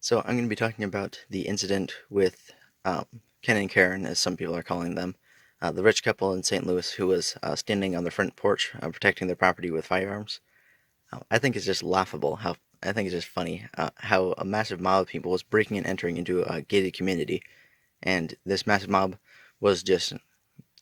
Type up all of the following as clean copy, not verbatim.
So I'm going to be talking about the incident with Ken and Karen, as some people are calling them, the rich couple in St. Louis who was standing on their front porch protecting their property with firearms. I think it's just laughable how I think it's just funny how a massive mob of people was breaking and entering into a gated community, and this massive mob was just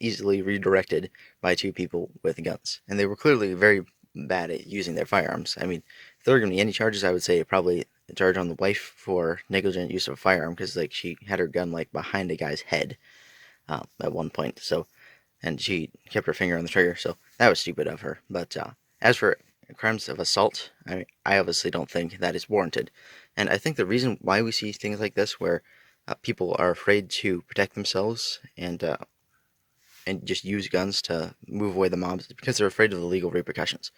easily redirected by two people with guns, and they were clearly very bad at using their firearms. I mean, if there were going to be any charges, I would say probably a charge on the wife for negligent use of a firearm because like she had her gun like behind a guy's head at one point. So and she kept her finger on the trigger. So that was stupid of her. But as for crimes of assault, I obviously don't think that is warranted. And I think the reason why we see things like this, where people are afraid to protect themselves and just use guns to move away the mobs, is because they're afraid of the legal repercussions.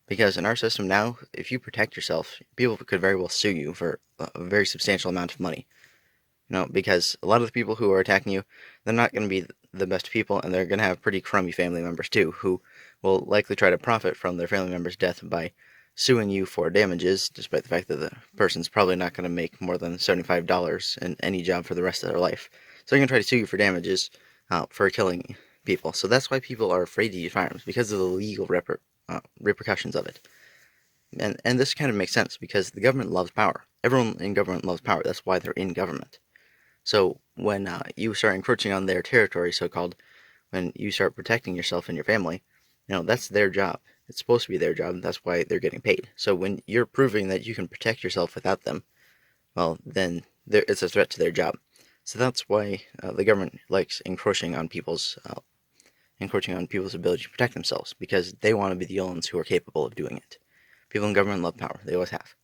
Because in our system now, if you protect yourself, people could very well sue you for a very substantial amount of money. Because a lot of the people who are attacking you, they're not going to be the best people, and they're going to have pretty crummy family members too, who will likely try to profit from their family member's death by suing you for damages, despite the fact that the person's probably not going to make more than $75 in any job for the rest of their life. So they're going to try to sue you for damages for killing people. So that's why people are afraid to use firearms, because of the legal repercussions of it. And this kind of makes sense, because the government loves power. Everyone in government loves power. That's why they're in government. So when you start encroaching on their territory, so-called, when you start protecting yourself and your family, that's their job. It's supposed to be their job. That's why they're getting paid. So when you're proving that you can protect yourself without them, well, then it's a threat to their job. So that's why the government likes encroaching on people's ability to protect themselves, because they want to be the only ones who are capable of doing it. People in government love power. They always have.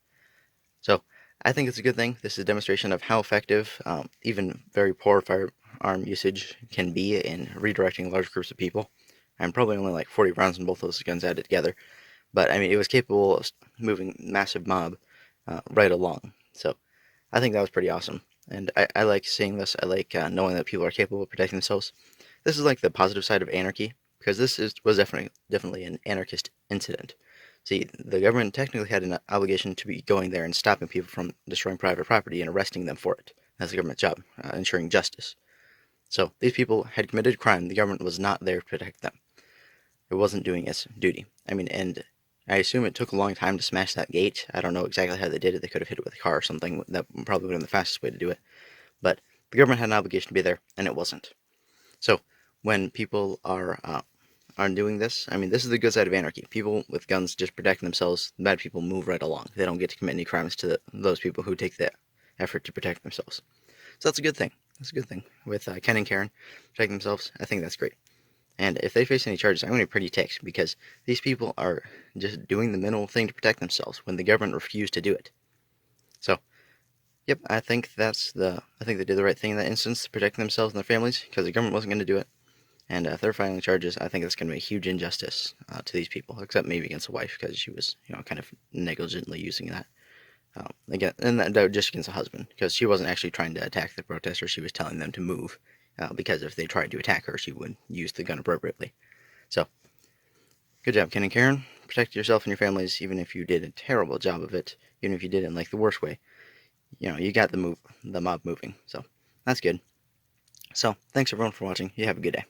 So I think it's a good thing. This is a demonstration of how effective even very poor firearm usage can be in redirecting large groups of people. I'm probably only like 40 rounds in both those guns added together, but I mean, it was capable of moving massive mob right along. So I think that was pretty awesome, and I like seeing this. I like knowing that people are capable of protecting themselves. This is like the positive side of anarchy, because was definitely an anarchist incident. See, the government technically had an obligation to be going there and stopping people from destroying private property and arresting them for it. That's the government's job, ensuring justice. So these people had committed a crime. The government was not there to protect them. It wasn't doing its duty. I mean, and I assume it took a long time to smash that gate. I don't know exactly how they did it. They could have hit it with a car or something. That probably would have been the fastest way to do it. But the government had an obligation to be there, and it wasn't. So when people are doing this, I mean, this is the good side of anarchy. People with guns just protect themselves. The bad people move right along. They don't get to commit any crimes to those people who take the effort to protect themselves. So that's a good thing. That's a good thing. With Ken and Karen protecting themselves, I think that's great. And if they face any charges, I'm going to be pretty ticked, because these people are just doing the minimal thing to protect themselves when the government refused to do it. So, yep, I think they did the right thing in that instance, protecting themselves and their families, because the government wasn't going to do it. And if they're filing charges, I think that's going to be a huge injustice to these people, except maybe against the wife, because she was, kind of negligently using that. Again, and that just against the husband, because she wasn't actually trying to attack the protesters. She was telling them to move, because if they tried to attack her, she would use the gun appropriately. So, good job, Ken and Karen. Protect yourself and your families, even if you did a terrible job of it, even if you did it in like the worst way. You got the mob moving. So that's good. So, thanks everyone for watching. You have a good day.